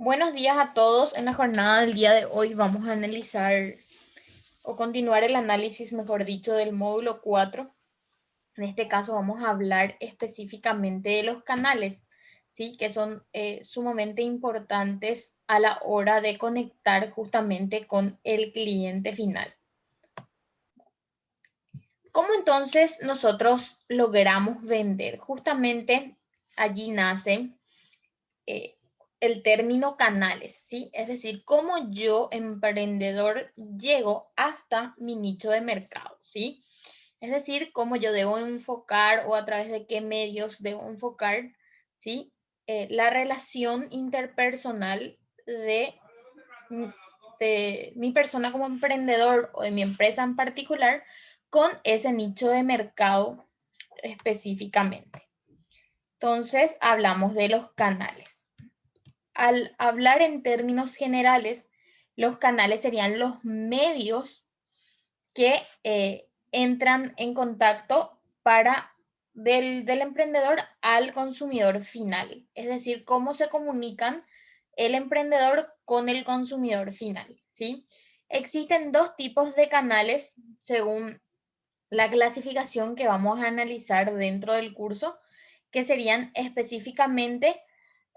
Buenos días a todos. En la jornada del día de hoy vamos a analizar o continuar el análisis, mejor dicho, del módulo 4. En este caso vamos a hablar específicamente de los canales, ¿sí? Que son sumamente importantes a la hora de conectar justamente con el cliente final. ¿Cómo entonces nosotros logramos vender? Justamente allí nace eh, el término canales, ¿sí? Es decir, cómo yo, emprendedor, llego hasta mi nicho de mercado, ¿sí? Es decir, cómo yo debo enfocar o a través de qué medios debo enfocar, ¿sí? La relación interpersonal de, de mi persona como emprendedor o de mi empresa en particular con ese nicho de mercado específicamente. Entonces, hablamos de los canales. Al hablar en términos generales, los canales serían los medios que entran en contacto del emprendedor al consumidor final. Es decir, cómo se comunican el emprendedor con el consumidor final, ¿sí? Existen dos tipos de canales según la clasificación que vamos a analizar dentro del curso, que serían específicamente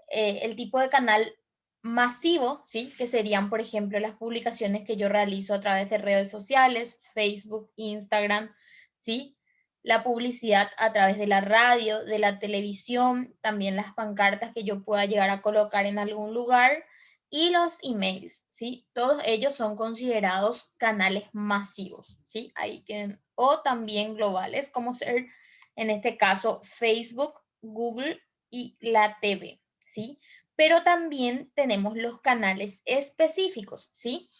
el tipo de canal masivo, ¿sí? Que serían, por ejemplo, las publicaciones que yo realizo a través de redes sociales, Facebook, Instagram, ¿sí? La publicidad a través de la radio, de la televisión, también las pancartas que yo pueda llegar a colocar en algún lugar y los emails, ¿sí? Todos ellos son considerados canales masivos, ¿sí? Ahí tienen, o también globales, como ser, en este caso, Facebook, Google y la TV, ¿sí? Pero también tenemos los canales específicos, ¿sí?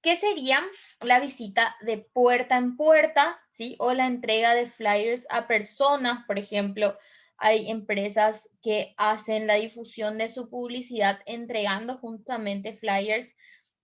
Que serían la visita de puerta en puerta, ¿sí? O la entrega de flyers a personas, por ejemplo, hay empresas que hacen la difusión de su publicidad entregando justamente flyers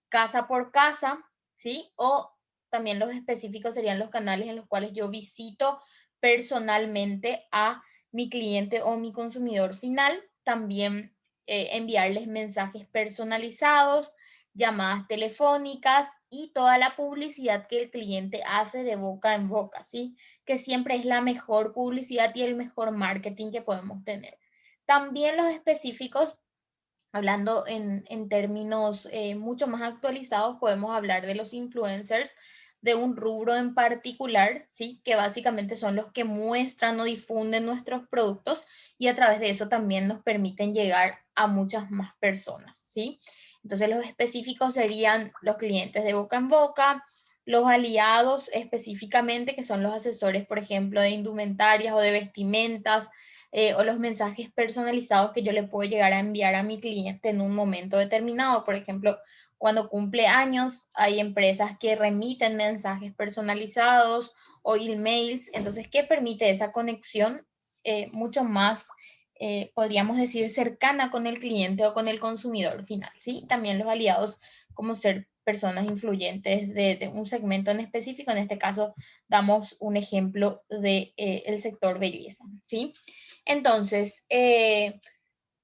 casa por casa, ¿sí? O también los específicos serían los canales en los cuales yo visito personalmente a mi cliente o mi consumidor final. También enviarles mensajes personalizados, llamadas telefónicas y toda la publicidad que el cliente hace de boca en boca, ¿sí? Que siempre es la mejor publicidad y el mejor marketing que podemos tener. También los específicos, hablando en términos mucho más actualizados, podemos hablar de los influencers de un rubro en particular, ¿sí? Que básicamente son los que muestran o difunden nuestros productos y a través de eso también nos permiten llegar a muchas más personas, ¿sí? Entonces los específicos serían los clientes de boca en boca, los aliados específicamente, que son los asesores, por ejemplo, de indumentarias o de vestimentas, o los mensajes personalizados que yo le puedo llegar a enviar a mi cliente en un momento determinado. Por ejemplo, cuando cumple años, hay empresas que remiten mensajes personalizados o emails. Entonces, ¿qué permite esa conexión mucho más, podríamos decir, cercana con el cliente o con el consumidor final? ¿Sí? También los aliados, como ser personas influyentes de un segmento en específico. En este caso, damos un ejemplo de el sector belleza, ¿sí? Entonces,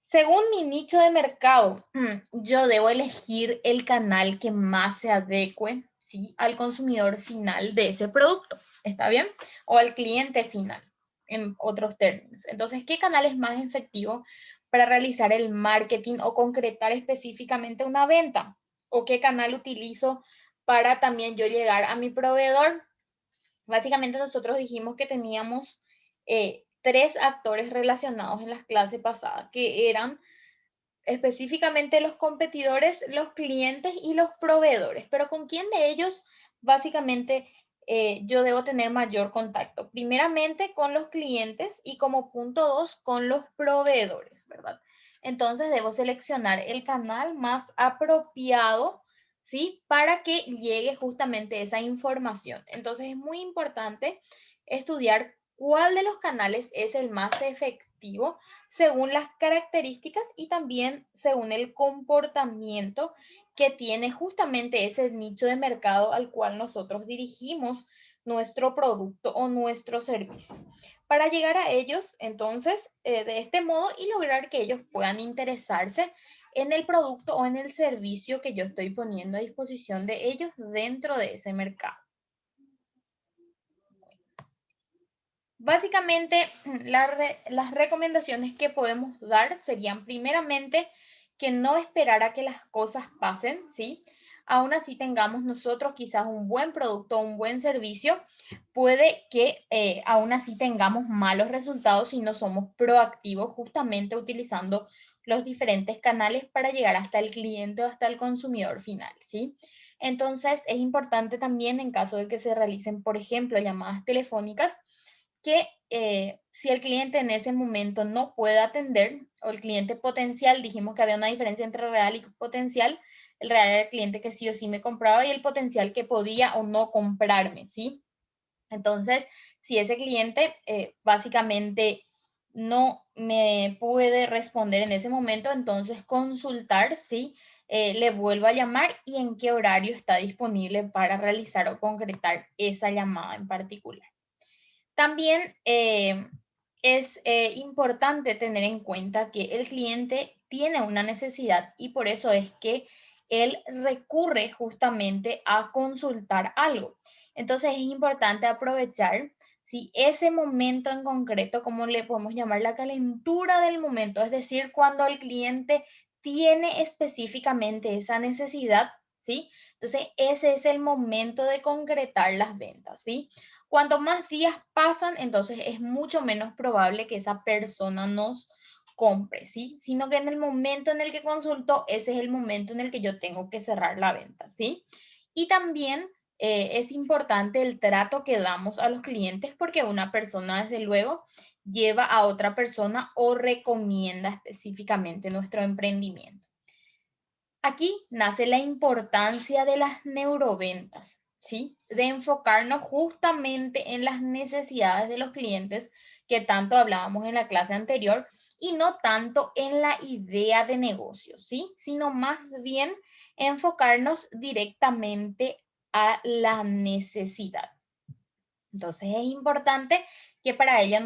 según mi nicho de mercado, yo debo elegir el canal que más se adecue, ¿sí? Al consumidor final de ese producto, ¿está bien? O al cliente final, en otros términos. Entonces, ¿qué canal es más efectivo para realizar el marketing o concretar específicamente una venta? ¿O qué canal utilizo para también yo llegar a mi proveedor? Básicamente nosotros dijimos que teníamos tres actores relacionados en las clases pasadas, que eran específicamente los competidores, los clientes y los proveedores. Pero ¿con quién de ellos básicamente yo debo tener mayor contacto? Primeramente con los clientes y como punto dos con los proveedores, ¿verdad? Entonces debo seleccionar el canal más apropiado, ¿sí? Para que llegue justamente esa información. Entonces es muy importante estudiar cuál de los canales es el más efectivo según las características y también según el comportamiento que tiene justamente ese nicho de mercado al cual nosotros dirigimos nuestro producto o nuestro servicio. Para llegar a ellos, entonces, de este modo y lograr que ellos puedan interesarse en el producto o en el servicio que yo estoy poniendo a disposición de ellos dentro de ese mercado. Básicamente, las recomendaciones que podemos dar serían primeramente que no esperar a que las cosas pasen, ¿sí? Aún así tengamos nosotros quizás un buen producto, un buen servicio, puede que aún así tengamos malos resultados si no somos proactivos justamente utilizando los diferentes canales para llegar hasta el cliente o hasta el consumidor final, ¿sí? Entonces es importante también en caso de que se realicen, por ejemplo, llamadas telefónicas, que si el cliente en ese momento no puede atender, o el cliente potencial, dijimos que había una diferencia entre real y potencial, el real era el cliente que sí o sí me compraba y el potencial que podía o no comprarme, ¿sí? Entonces, si ese cliente básicamente no me puede responder en ese momento, entonces consultar si le vuelvo a llamar y en qué horario está disponible para realizar o concretar esa llamada en particular. También es importante tener en cuenta que el cliente tiene una necesidad y por eso es que él recurre justamente a consultar algo. Entonces es importante aprovechar si ese momento en concreto, como le podemos llamar la calentura del momento, es decir, cuando el cliente tiene específicamente esa necesidad, ¿sí? Entonces ese es el momento de concretar las ventas, ¿sí? Cuanto más días pasan, entonces es mucho menos probable que esa persona nos compre, ¿sí? Sino que en el momento en el que consultó, ese es el momento en el que yo tengo que cerrar la venta, ¿sí? Y también es importante el trato que damos a los clientes porque una persona, desde luego, lleva a otra persona o recomienda específicamente nuestro emprendimiento. Aquí nace la importancia de las neuroventas, ¿sí? De enfocarnos justamente en las necesidades de los clientes que tanto hablábamos en la clase anterior y no tanto en la idea de negocio, ¿sí? Sino más bien enfocarnos directamente a la necesidad. Entonces es importante que para ella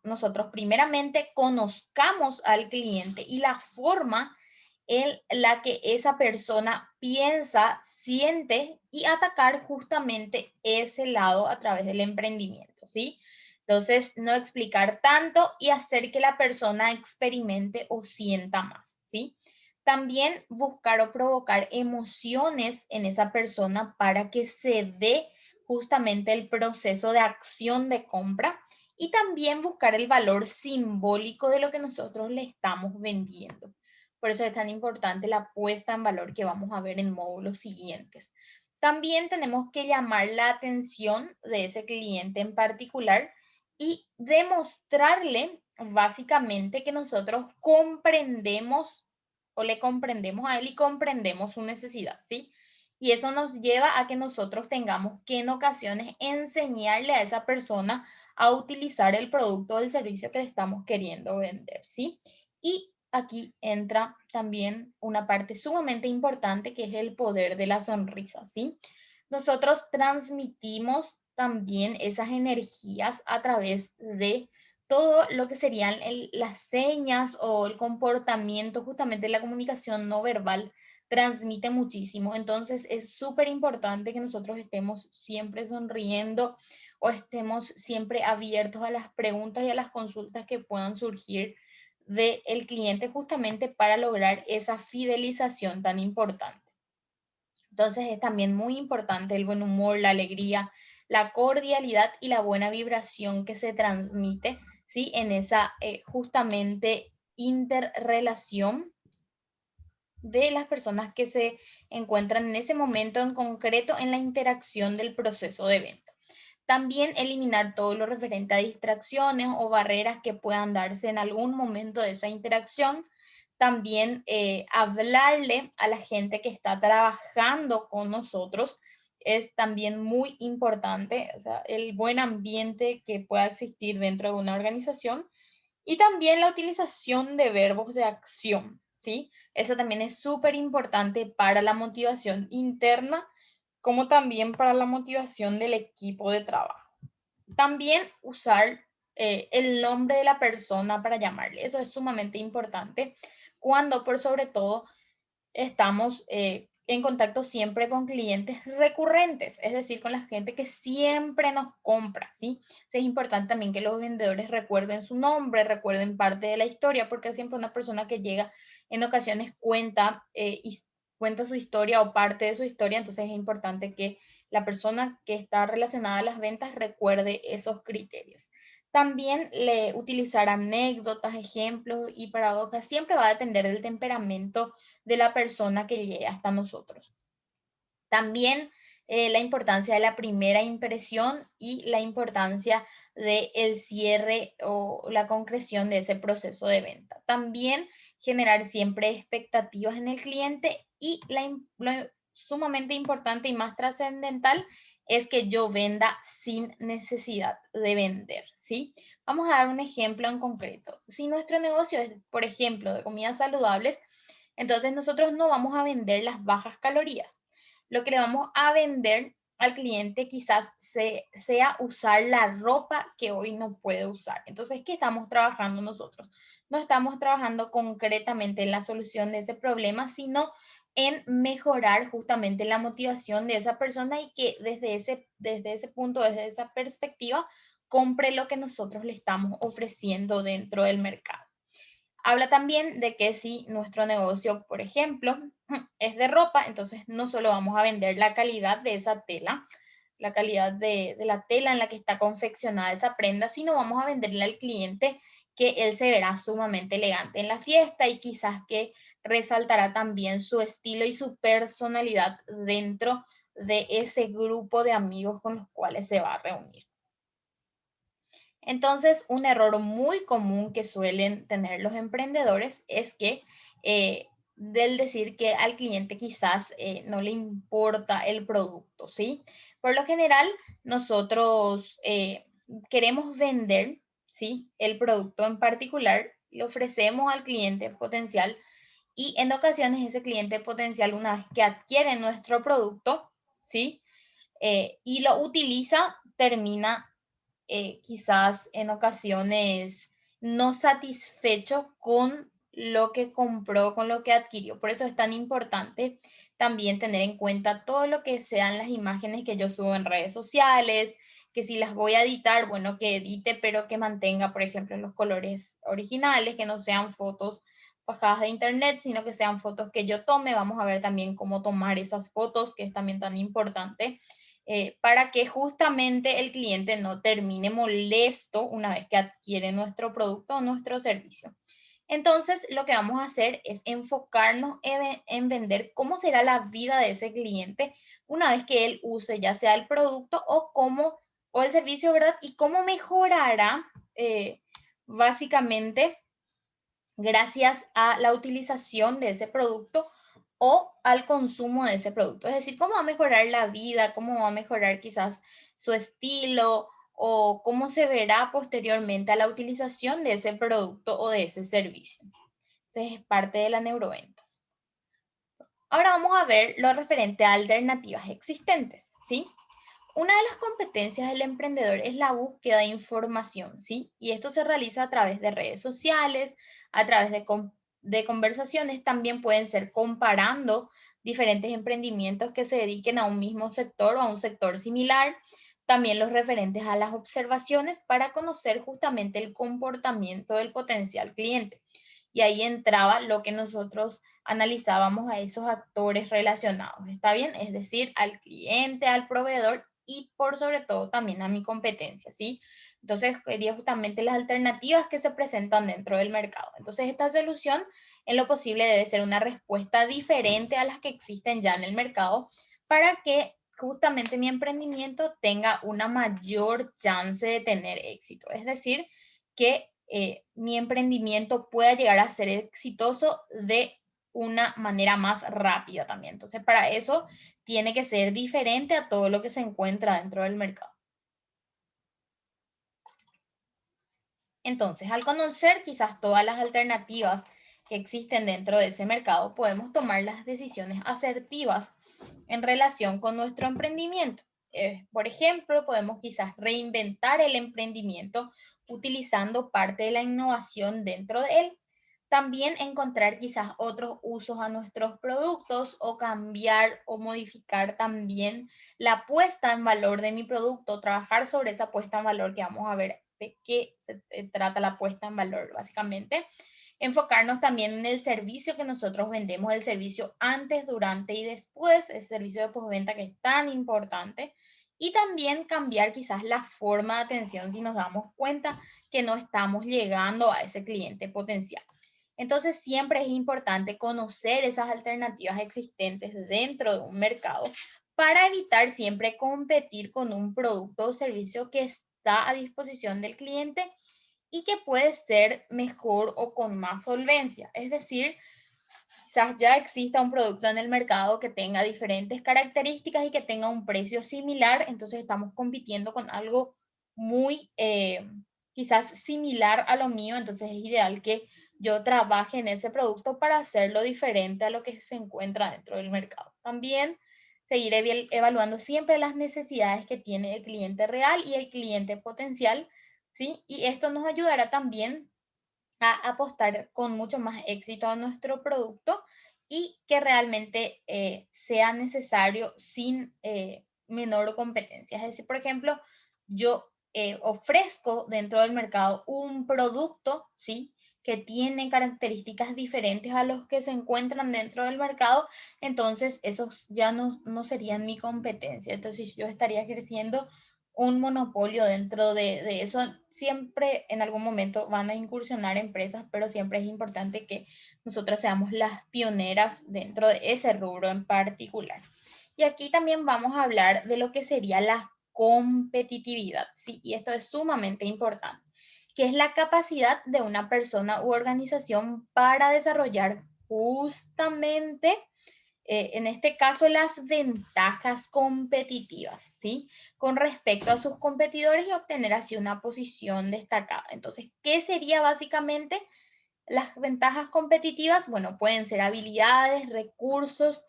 nosotros primeramente conozcamos al cliente y la forma en la que esa persona piensa, siente y atacar justamente ese lado a través del emprendimiento, ¿sí? Entonces, no explicar tanto y hacer que la persona experimente o sienta más, ¿sí? También buscar o provocar emociones en esa persona para que se dé justamente el proceso de acción de compra y también buscar el valor simbólico de lo que nosotros le estamos vendiendo. Por eso es tan importante la puesta en valor que vamos a ver en módulos siguientes. También tenemos que llamar la atención de ese cliente en particular y demostrarle básicamente que nosotros comprendemos o le comprendemos a él y comprendemos su necesidad, ¿sí? Y eso nos lleva a que nosotros tengamos que en ocasiones enseñarle a esa persona a utilizar el producto o el servicio que le estamos queriendo vender, ¿sí? Y aquí entra también una parte sumamente importante que es el poder de la sonrisa, ¿sí? Nosotros transmitimos también esas energías a través de todo lo que serían las señas o el comportamiento, justamente la comunicación no verbal transmite muchísimo. Entonces es súper importante que nosotros estemos siempre sonriendo o estemos siempre abiertos a las preguntas y a las consultas que puedan surgir del cliente justamente para lograr esa fidelización tan importante. Entonces es también muy importante el buen humor, la alegría, la cordialidad y la buena vibración que se transmite, ¿sí? En esa justamente interrelación de las personas que se encuentran en ese momento en concreto en la interacción del proceso de venta. También eliminar todo lo referente a distracciones o barreras que puedan darse en algún momento de esa interacción. También hablarle a la gente que está trabajando con nosotros es también muy importante, o sea, el buen ambiente que pueda existir dentro de una organización y también la utilización de verbos de acción, ¿sí? Eso también es súper importante para la motivación interna, como también para la motivación del equipo de trabajo. También usar el nombre de la persona para llamarle. Eso es sumamente importante cuando, por sobre todo, estamos en contacto siempre con clientes recurrentes, es decir, con la gente que siempre nos compra, ¿sí? Es importante también que los vendedores recuerden su nombre, recuerden parte de la historia, porque siempre una persona que llega en ocasiones cuenta su historia o parte de su historia, entonces es importante que la persona que está relacionada a las ventas recuerde esos criterios. También le utilizar anécdotas, ejemplos y paradojas. Siempre va a depender del temperamento de la persona que llegue hasta nosotros. También la importancia de la primera impresión y la importancia del cierre o la concreción de ese proceso de venta. También generar siempre expectativas en el cliente y lo sumamente importante y más trascendental es que yo venda sin necesidad de vender, ¿sí? Vamos a dar un ejemplo en concreto. Si nuestro negocio es, por ejemplo, de comidas saludables, entonces nosotros no vamos a vender las bajas calorías. Lo que le vamos a vender al cliente quizás sea usar la ropa que hoy no puede usar. Entonces, ¿qué estamos trabajando nosotros? No estamos trabajando concretamente en la solución de ese problema, sino en mejorar justamente la motivación de esa persona y que desde ese punto, desde esa perspectiva, compre lo que nosotros le estamos ofreciendo dentro del mercado. Habla también de que si nuestro negocio, por ejemplo, es de ropa, entonces no solo vamos a vender la calidad de esa tela, la calidad de la tela en la que está confeccionada esa prenda, sino vamos a venderle al cliente que él se verá sumamente elegante en la fiesta y quizás que resaltará también su estilo y su personalidad dentro de ese grupo de amigos con los cuales se va a reunir. Entonces, un error muy común que suelen tener los emprendedores es que del decir que al cliente quizás no le importa el producto, ¿sí? Por lo general, nosotros queremos vender, ¿sí? El producto en particular, le ofrecemos al cliente potencial y en ocasiones ese cliente potencial, una vez que adquiere nuestro producto, ¿sí? Y lo utiliza, termina quizás en ocasiones no satisfecho con lo que compró, con lo que adquirió. Por eso es tan importante también tener en cuenta todo lo que sean las imágenes que yo subo en redes sociales, que si las voy a editar, bueno, que edite, pero que mantenga, por ejemplo, los colores originales, que no sean fotos bajadas de internet, sino que sean fotos que yo tome. Vamos a ver también cómo tomar esas fotos, que es también tan importante para que justamente el cliente no termine molesto una vez que adquiere nuestro producto o nuestro servicio. Entonces, lo que vamos a hacer es enfocarnos en vender cómo será la vida de ese cliente una vez que él use ya sea el producto o el servicio, ¿verdad? Y cómo mejorará básicamente gracias a la utilización de ese producto o al consumo de ese producto. Es decir, cómo va a mejorar la vida, cómo va a mejorar quizás su estilo o cómo se verá posteriormente a la utilización de ese producto o de ese servicio. Entonces, es parte de las neuroventas. Ahora vamos a ver lo referente a alternativas existentes, ¿sí? Una de las competencias del emprendedor es la búsqueda de información, ¿sí? Y esto se realiza a través de redes sociales, a través de conversaciones, también pueden ser comparando diferentes emprendimientos que se dediquen a un mismo sector o a un sector similar, también los referentes a las observaciones para conocer justamente el comportamiento del potencial cliente. Y ahí entraba lo que nosotros analizábamos a esos actores relacionados, ¿está bien? Es decir, al cliente, al proveedor y por sobre todo también a mi competencia, ¿sí? Entonces, sería justamente las alternativas que se presentan dentro del mercado. Entonces, esta solución en lo posible debe ser una respuesta diferente a las que existen ya en el mercado para que justamente mi emprendimiento tenga una mayor chance de tener éxito. Es decir, que mi emprendimiento pueda llegar a ser exitoso de una manera más rápida también. Entonces, para eso tiene que ser diferente a todo lo que se encuentra dentro del mercado. Entonces, al conocer quizás todas las alternativas que existen dentro de ese mercado, podemos tomar las decisiones asertivas en relación con nuestro emprendimiento. Por ejemplo, podemos quizás reinventar el emprendimiento utilizando parte de la innovación dentro de él. También encontrar quizás otros usos a nuestros productos o cambiar o modificar también la puesta en valor de mi producto, trabajar sobre esa puesta en valor que vamos a ver de qué se trata la puesta en valor básicamente. Enfocarnos también en el servicio que nosotros vendemos, el servicio antes, durante y después, el servicio de postventa que es tan importante. Y también cambiar quizás la forma de atención si nos damos cuenta que no estamos llegando a ese cliente potencial. Entonces siempre es importante conocer esas alternativas existentes dentro de un mercado para evitar siempre competir con un producto o servicio que está a disposición del cliente y que puede ser mejor o con más solvencia. Es decir, quizás ya exista un producto en el mercado que tenga diferentes características y que tenga un precio similar, entonces estamos compitiendo con algo muy quizás similar a lo mío, entonces es ideal que yo trabaje en ese producto para hacerlo diferente a lo que se encuentra dentro del mercado. También seguir evaluando siempre las necesidades que tiene el cliente real y el cliente potencial, ¿sí? Y esto nos ayudará también a apostar con mucho más éxito a nuestro producto y que realmente sea necesario sin menor competencia. Es decir, por ejemplo, yo ofrezco dentro del mercado un producto, ¿sí? Que tiene características diferentes a los que se encuentran dentro del mercado, entonces esos ya no serían mi competencia. Entonces yo estaría ejerciendo un monopolio dentro de eso. Siempre en algún momento van a incursionar empresas, pero siempre es importante que nosotras seamos las pioneras dentro de ese rubro en particular. Y aquí también vamos a hablar de lo que sería la competitividad, ¿sí? Y esto es sumamente importante, que es la capacidad de una persona u organización para desarrollar justamente en este caso, las ventajas competitivas, ¿sí? Con respecto a sus competidores y obtener así una posición destacada. Entonces, ¿qué sería básicamente las ventajas competitivas? Bueno, pueden ser habilidades, recursos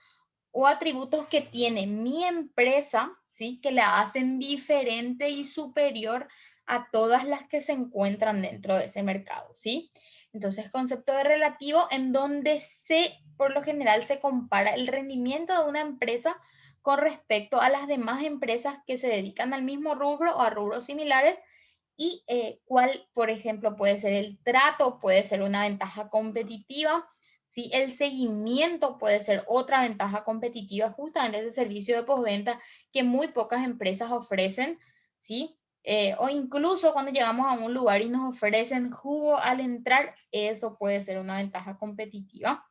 o atributos que tiene mi empresa, ¿sí? Que la hacen diferente y superior a todas las que se encuentran dentro de ese mercado, ¿sí? Entonces, concepto de relativo en donde por lo general se compara el rendimiento de una empresa con respecto a las demás empresas que se dedican al mismo rubro o a rubros similares y cuál, por ejemplo, puede ser el trato, puede ser una ventaja competitiva, ¿sí? El seguimiento puede ser otra ventaja competitiva, justamente ese servicio de postventa que muy pocas empresas ofrecen, ¿sí? O incluso cuando llegamos a un lugar y nos ofrecen jugo al entrar, eso puede ser una ventaja competitiva,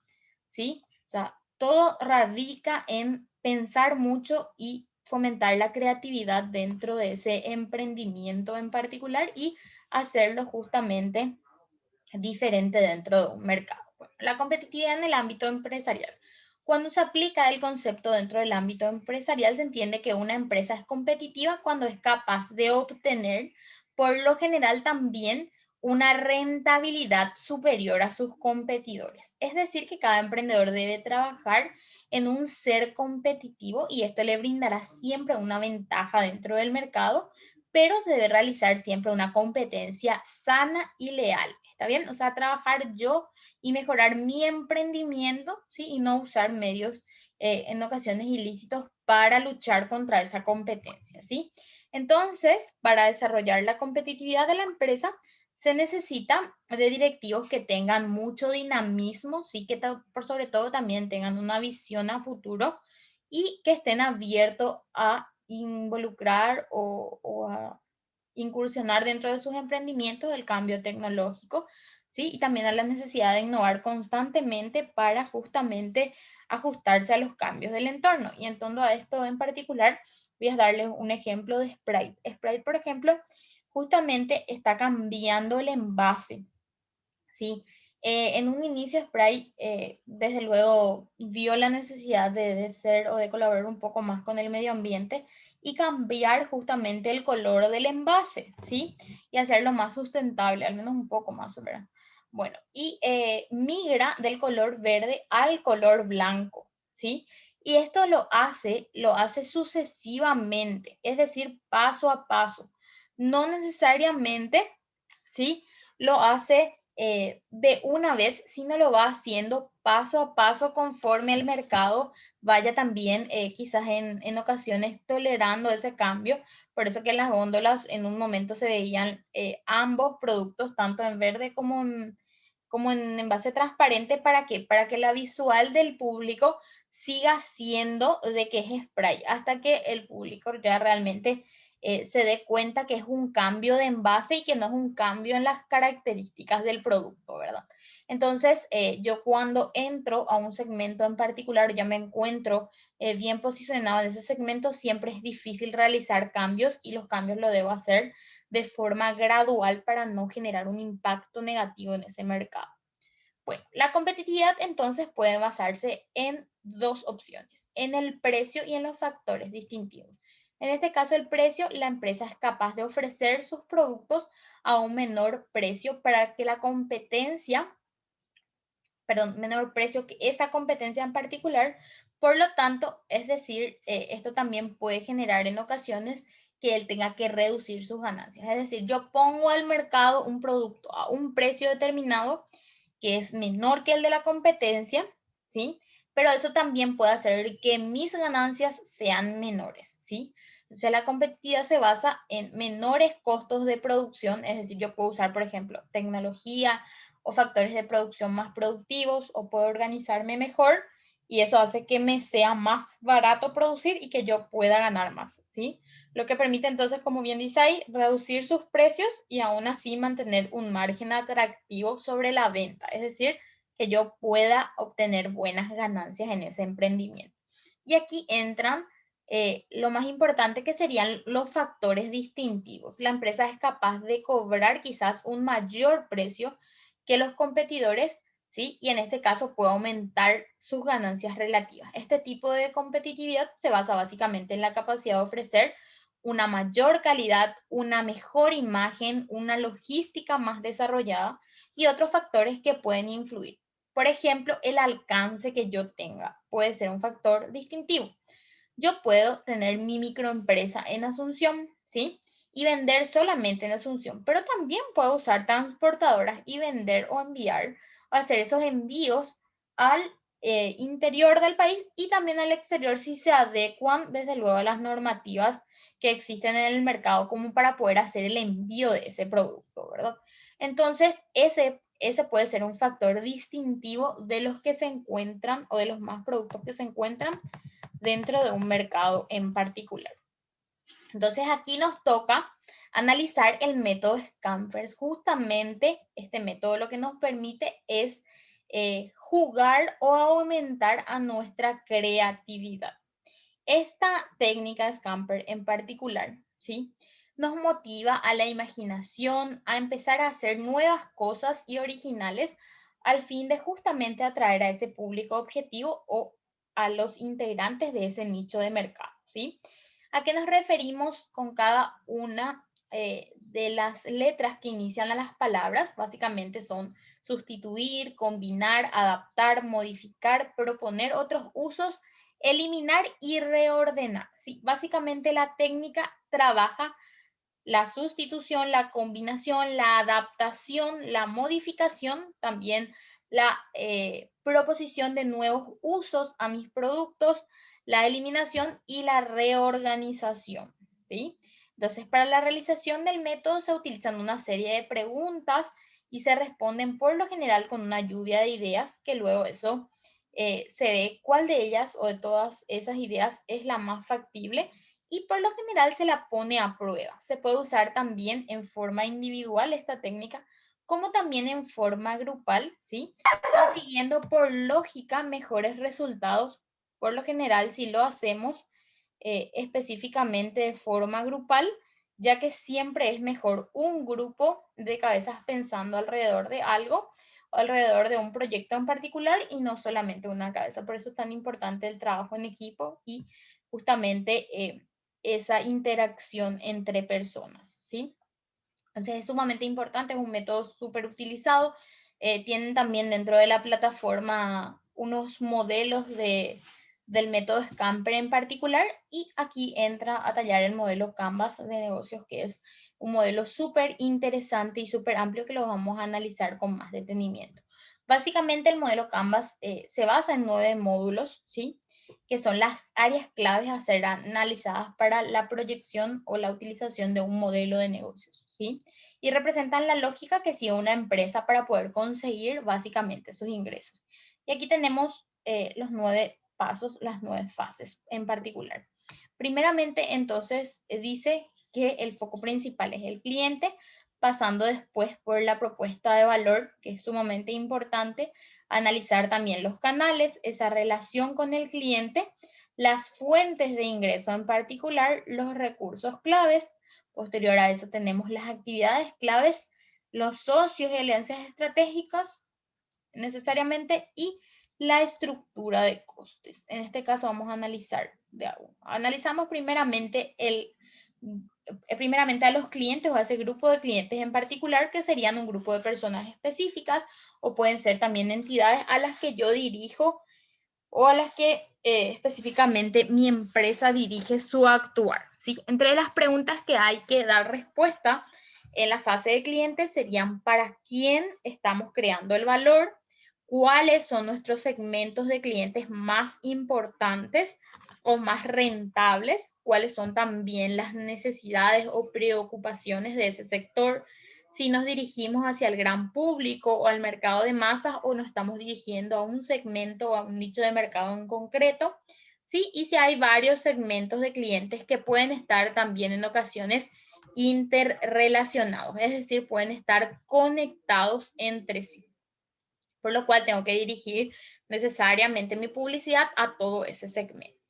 ¿sí? O sea, todo radica en pensar mucho y fomentar la creatividad dentro de ese emprendimiento en particular y hacerlo justamente diferente dentro de un mercado. Bueno, la competitividad en el ámbito empresarial. Cuando se aplica el concepto dentro del ámbito empresarial, se entiende que una empresa es competitiva cuando es capaz de obtener, por lo general, también una rentabilidad superior a sus competidores. Es decir, que cada emprendedor debe trabajar en un ser competitivo y esto le brindará siempre una ventaja dentro del mercado, pero se debe realizar siempre una competencia sana y leal. ¿Está bien? O sea, trabajar yo y mejorar mi emprendimiento, ¿sí? Y no usar medios en ocasiones ilícitos para luchar contra esa competencia, ¿sí? Entonces, para desarrollar la competitividad de la empresa, se necesita de directivos que tengan mucho dinamismo, ¿sí? Que por sobre todo también tengan una visión a futuro y que estén abiertos a involucrar o a incursionar dentro de sus emprendimientos el cambio tecnológico, ¿sí? Y también a la necesidad de innovar constantemente para justamente ajustarse a los cambios del entorno. Y en torno a esto en particular, voy a darles un ejemplo de Sprite. Sprite, por ejemplo, justamente está cambiando el envase, ¿sí? En un inicio, Sprite, desde luego, vio la necesidad de ser o de colaborar un poco más con el medio ambiente y cambiar justamente el color del envase, ¿sí? Y hacerlo más sustentable, al menos un poco más, ¿verdad? Bueno, y migra del color verde al color blanco, ¿sí? Y esto lo hace sucesivamente, es decir, paso a paso. No necesariamente, ¿sí? Lo hace de una vez, sino lo va haciendo paso a paso conforme el mercado vaya también quizás en ocasiones tolerando ese cambio. Por eso que en las góndolas en un momento se veían ambos productos, tanto en verde como en envase transparente. ¿Para qué? Para que la visual del público siga siendo de que es spray, hasta que el público ya realmente se dé cuenta que es un cambio de envase y que no es un cambio en las características del producto, ¿verdad? Entonces, yo cuando entro a un segmento en particular, ya me encuentro bien posicionado en ese segmento, siempre es difícil realizar cambios y los cambios lo debo hacer de forma gradual para no generar un impacto negativo en ese mercado. Bueno, la competitividad entonces puede basarse en dos opciones, en el precio y en los factores distintivos. En este caso, el precio, la empresa es capaz de ofrecer sus productos a un menor precio para que la competencia, perdón, menor precio que esa competencia en particular. Por lo tanto, es decir, esto también puede generar en ocasiones que él tenga que reducir sus ganancias. Es decir, yo pongo al mercado un producto a un precio determinado que es menor que el de la competencia, ¿sí? Pero eso también puede hacer que mis ganancias sean menores, ¿sí? O sea, la competitividad se basa en menores costos de producción, es decir, yo puedo usar, por ejemplo, tecnología o factores de producción más productivos o puedo organizarme mejor y eso hace que me sea más barato producir y que yo pueda ganar más, ¿sí? Lo que permite entonces, como bien dice ahí, reducir sus precios y aún así mantener un margen atractivo sobre la venta, es decir, que yo pueda obtener buenas ganancias en ese emprendimiento. Y aquí entran lo más importante que serían los factores distintivos. La empresa es capaz de cobrar quizás un mayor precio que los competidores, ¿sí? Y en este caso puede aumentar sus ganancias relativas. Este tipo de competitividad se basa básicamente en la capacidad de ofrecer una mayor calidad, una mejor imagen, una logística más desarrollada y otros factores que pueden influir. Por ejemplo, el alcance que yo tenga puede ser un factor distintivo. Yo puedo tener mi microempresa en Asunción, ¿sí? Y vender solamente en Asunción, pero también puedo usar transportadoras y vender o enviar o hacer esos envíos al interior del país y también al exterior si se adecuan desde luego a las normativas que existen en el mercado como para poder hacer el envío de ese producto, ¿verdad? Entonces, ese puede ser un factor distintivo de los que se encuentran o de los más productos que se encuentran dentro de un mercado en particular. Entonces aquí nos toca analizar el método Scampers. Justamente este método lo que nos permite es jugar o aumentar a nuestra creatividad. Esta técnica Scamper en particular, ¿sí? Nos motiva a la imaginación, a empezar a hacer nuevas cosas y originales al fin de justamente atraer a ese público objetivo o a los integrantes de ese nicho de mercado, ¿sí? ¿A qué nos referimos con cada una de las letras que inician a las palabras? Básicamente son sustituir, combinar, adaptar, modificar, proponer otros usos, eliminar y reordenar. ¿Sí? Básicamente la técnica trabaja la sustitución, la combinación, la adaptación, la modificación, también la proposición de nuevos usos a mis productos, la eliminación y la reorganización, ¿sí? Entonces, para la realización del método se utilizan una serie de preguntas y se responden por lo general con una lluvia de ideas que luego eso se ve cuál de ellas o de todas esas ideas es la más factible y por lo general se la pone a prueba. Se puede usar también en forma individual esta técnica, como también en forma grupal, ¿sí? Consiguiendo por lógica mejores resultados. Por lo general, si lo hacemos específicamente de forma grupal, ya que siempre es mejor un grupo de cabezas pensando alrededor de algo o alrededor de un proyecto en particular y no solamente una cabeza. Por eso es tan importante el trabajo en equipo y justamente esa interacción entre personas, ¿sí? Entonces es sumamente importante, es un método súper utilizado. Tienen también dentro de la plataforma unos modelos del método Scamper en particular y aquí entra a tallar el modelo Canvas de negocios que es un modelo súper interesante y súper amplio que lo vamos a analizar con más detenimiento. Básicamente el modelo Canvas se basa en 9 módulos, ¿sí? Que son las áreas claves a ser analizadas para la proyección o la utilización de un modelo de negocios, ¿sí? Y representan la lógica que sigue una empresa para poder conseguir básicamente sus ingresos. Y aquí tenemos los 9 pasos, las 9 fases en particular. Primeramente, entonces, dice que el foco principal es el cliente, pasando después por la propuesta de valor, que es sumamente importante, analizar también los canales, esa relación con el cliente, las fuentes de ingreso en particular, los recursos claves. Posterior a eso tenemos las actividades claves, los socios y alianzas estratégicos necesariamente y la estructura de costes. En este caso vamos a analizar de a uno. Analizamos primeramente a los clientes o a ese grupo de clientes en particular, que serían un grupo de personas específicas o pueden ser también entidades a las que yo dirijo o a las que específicamente mi empresa dirige su actuar, ¿sí? Entre las preguntas que hay que dar respuesta en la fase de clientes serían: ¿para quién estamos creando el valor? ¿Cuáles son nuestros segmentos de clientes más importantes o más rentables? ¿Cuáles son también las necesidades o preocupaciones de ese sector? Si nos dirigimos hacia el gran público o al mercado de masas o nos estamos dirigiendo a un segmento o a un nicho de mercado en concreto, ¿sí? Y si hay varios segmentos de clientes que pueden estar también en ocasiones interrelacionados, es decir, pueden estar conectados entre sí, por lo cual tengo que dirigir necesariamente mi publicidad a todo ese segmento.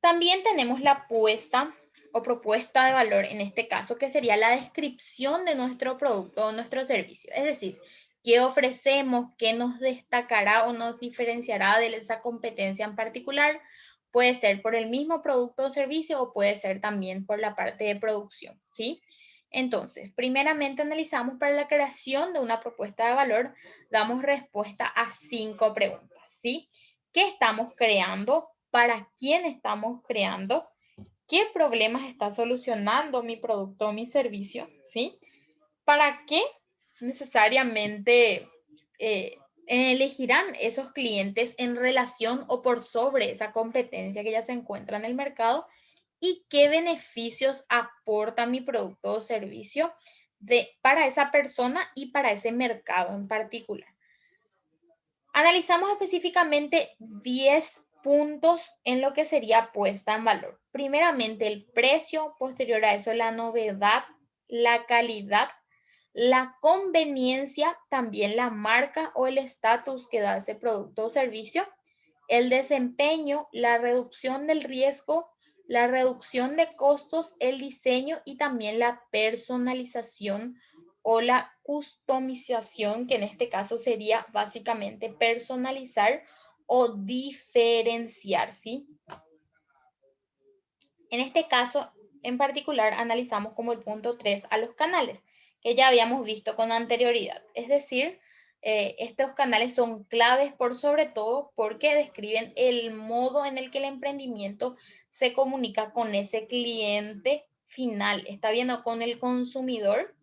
También tenemos la puesta o propuesta de valor, en este caso, que sería la descripción de nuestro producto o nuestro servicio. Es decir, qué ofrecemos, qué nos destacará o nos diferenciará de esa competencia en particular. Puede ser por el mismo producto o servicio o puede ser también por la parte de producción, ¿sí? Entonces, primeramente analizamos para la creación de una propuesta de valor, damos respuesta a 5 preguntas, ¿sí? ¿Qué estamos creando? ¿Para quién estamos creando? ¿Qué problemas está solucionando mi producto o mi servicio? ¿Sí? ¿Para qué necesariamente elegirán esos clientes en relación o por sobre esa competencia que ya se encuentra en el mercado? ¿Y qué beneficios aporta mi producto o servicio para esa persona y para ese mercado en particular? Analizamos específicamente 10 puntos en lo que sería puesta en valor. Primeramente, el precio, posterior a eso, la novedad, la calidad, la conveniencia, también la marca o el estatus que da ese producto o servicio, el desempeño, la reducción del riesgo, la reducción de costos, el diseño y también la personalización o la customización, que en este caso sería básicamente personalizar o diferenciar, ¿sí? En este caso, en particular, analizamos como el punto 3 a los canales, que ya habíamos visto con anterioridad. Es decir, estos canales son claves por sobre todo porque describen el modo en el que el emprendimiento se comunica con ese cliente final, está viendo con el consumidor,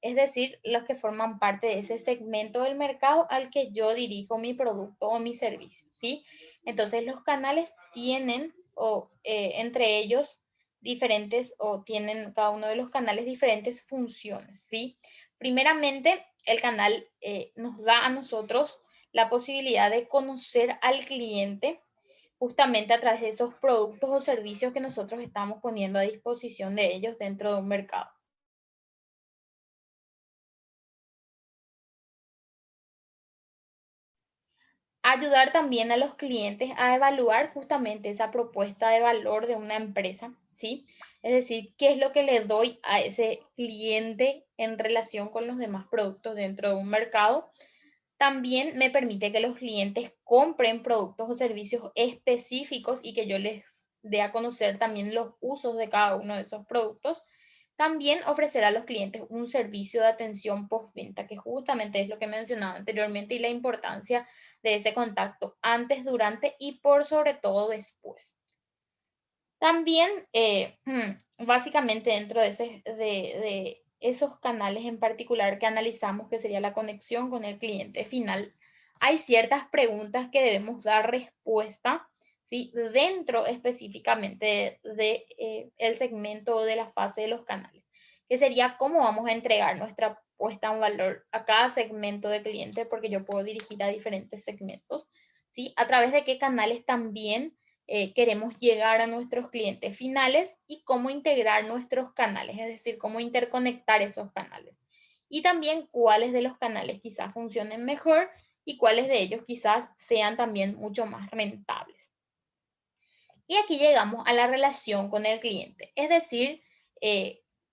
es decir, los que forman parte de ese segmento del mercado al que yo dirijo mi producto o mi servicio, ¿sí? Entonces los canales tienen entre ellos diferentes o tienen cada uno de los canales diferentes funciones, ¿sí? Primeramente, el canal nos da a nosotros la posibilidad de conocer al cliente justamente a través de esos productos o servicios que nosotros estamos poniendo a disposición de ellos dentro de un mercado. Ayudar también a los clientes a evaluar justamente esa propuesta de valor de una empresa, ¿sí? Es decir, qué es lo que le doy a ese cliente en relación con los demás productos dentro de un mercado. También me permite que los clientes compren productos o servicios específicos y que yo les dé a conocer también los usos de cada uno de esos productos. También ofrecer a los clientes un servicio de atención postventa, que justamente es lo que mencionaba anteriormente y la importancia de ese contacto antes, durante y por sobre todo después. También, básicamente dentro de esos canales en particular que analizamos, que sería la conexión con el cliente final, hay ciertas preguntas que debemos dar respuesta, ¿sí? Dentro específicamente de, el segmento o de la fase de los canales, que sería cómo vamos a entregar nuestra puesta en valor a cada segmento de cliente, porque yo puedo dirigir a diferentes segmentos, ¿sí? A través de qué canales también queremos llegar a nuestros clientes finales y cómo integrar nuestros canales, es decir, cómo interconectar esos canales. Y también cuáles de los canales quizás funcionen mejor y cuáles de ellos quizás sean también mucho más rentables. Y aquí llegamos a la relación con el cliente, es decir,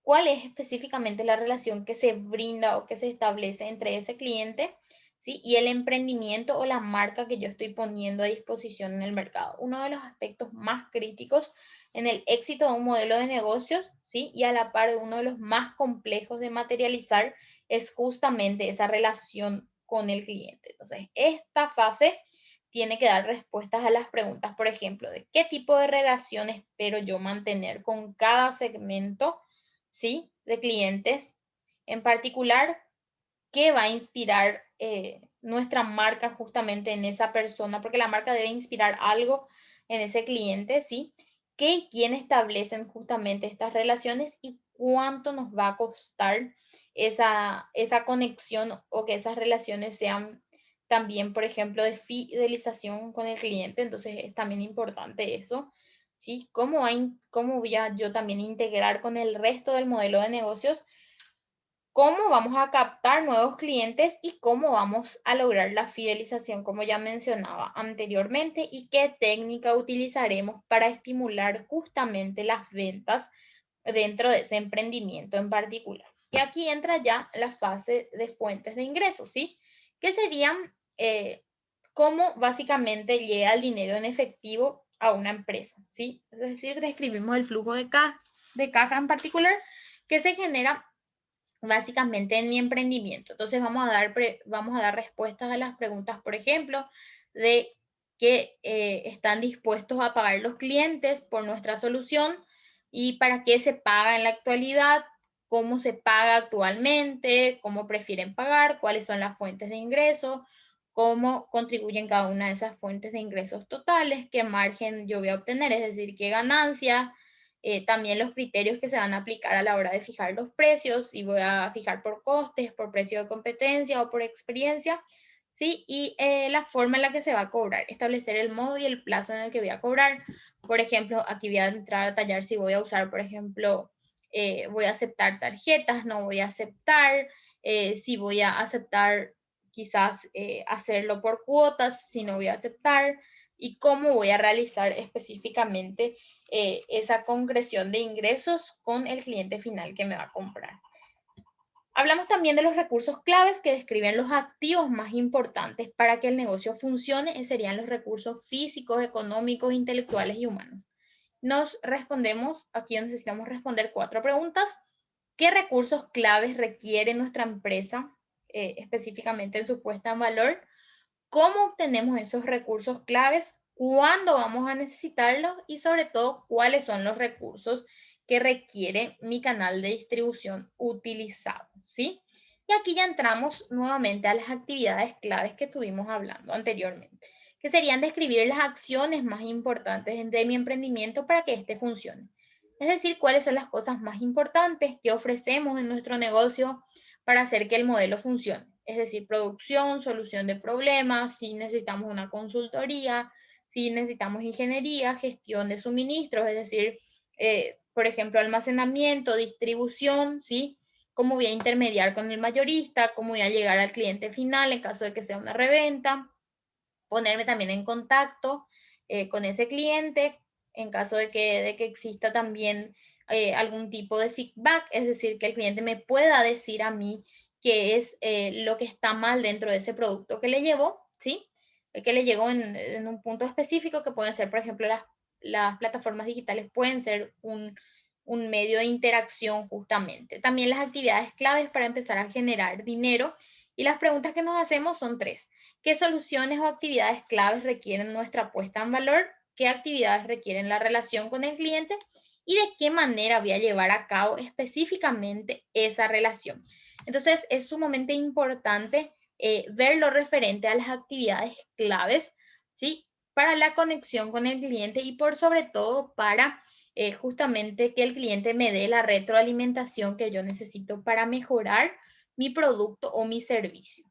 cuál es específicamente la relación que se brinda o que se establece entre ese cliente, ¿sí? Y el emprendimiento o la marca que yo estoy poniendo a disposición en el mercado. Uno de los aspectos más críticos en el éxito de un modelo de negocios, ¿sí? Y a la par de uno de los más complejos de materializar es justamente esa relación con el cliente. Entonces, esta fase tiene que dar respuestas a las preguntas, por ejemplo, de qué tipo de relación espero yo mantener con cada segmento, ¿sí? De clientes. En particular, qué va a inspirar nuestra marca justamente en esa persona, porque la marca debe inspirar algo en ese cliente, ¿sí? ¿Qué y quién establecen justamente estas relaciones y cuánto nos va a costar esa conexión o que esas relaciones sean también, por ejemplo, de fidelización con el cliente? Entonces es también importante eso, ¿sí? ¿Cómo voy a yo también integrar con el resto del modelo de negocios? ¿Cómo vamos a captar nuevos clientes y cómo vamos a lograr la fidelización, como ya mencionaba anteriormente, y qué técnica utilizaremos para estimular justamente las ventas dentro de ese emprendimiento en particular? Y aquí entra ya la fase de fuentes de ingresos, ¿sí? Que serían cómo básicamente llega el dinero en efectivo a una empresa, ¿sí? Es decir, describimos el flujo de caja en particular que se genera básicamente en mi emprendimiento. Entonces vamos a dar respuestas a las preguntas, por ejemplo, de qué están dispuestos a pagar los clientes por nuestra solución y para qué se paga en la actualidad, cómo se paga actualmente, cómo prefieren pagar, cuáles son las fuentes de ingreso, cómo contribuyen cada una de esas fuentes de ingresos totales, qué margen yo voy a obtener, es decir, qué ganancia, también los criterios que se van a aplicar a la hora de fijar los precios, y voy a fijar por costes, por precio de competencia o por experiencia, ¿sí? Y la forma en la que se va a cobrar, establecer el modo y el plazo en el que voy a cobrar. Por ejemplo, aquí voy a entrar a tallar si voy a usar, por ejemplo, voy a aceptar tarjetas, no voy a aceptar, si voy a aceptar quizás hacerlo por cuotas, si no voy a aceptar, y cómo voy a realizar específicamente esa concreción de ingresos con el cliente final que me va a comprar. Hablamos también de los recursos claves que describen los activos más importantes para que el negocio funcione, serían los recursos físicos, económicos, intelectuales y humanos. Nos respondemos, aquí necesitamos responder 4 preguntas. ¿Qué recursos claves requiere nuestra empresa específicamente en su puesta en valor? ¿Cómo obtenemos esos recursos claves? ¿Cuándo vamos a necesitarlos? Y sobre todo, ¿cuáles son los recursos que requiere mi canal de distribución utilizado? ¿Sí? Y aquí ya entramos nuevamente a las actividades claves que estuvimos hablando anteriormente, que serían describir las acciones más importantes de mi emprendimiento para que éste funcione. Es decir, cuáles son las cosas más importantes que ofrecemos en nuestro negocio para hacer que el modelo funcione. Es decir, producción, solución de problemas, si necesitamos una consultoría, si necesitamos ingeniería, gestión de suministros, es decir, por ejemplo, almacenamiento, distribución, ¿sí? Cómo voy a intermediar con el mayorista, cómo voy a llegar al cliente final en caso de que sea una reventa, ponerme también en contacto con ese cliente en caso de que exista también algún tipo de feedback, es decir, que el cliente me pueda decir a mí qué es lo que está mal dentro de ese producto que le llevó, ¿sí? Que le llegó en un punto específico, que pueden ser, por ejemplo, las plataformas digitales pueden ser un medio de interacción justamente. También las actividades claves para empezar a generar dinero, y las preguntas que nos hacemos son 3. ¿Qué soluciones o actividades claves requieren nuestra puesta en valor? qué actividades requieren la relación con el cliente y de qué manera voy a llevar a cabo específicamente esa relación. Entonces, es sumamente importante ver lo referente a las actividades claves, ¿sí? Para la conexión con el cliente y por sobre todo para justamente que el cliente me dé la retroalimentación que yo necesito para mejorar mi producto o mi servicio.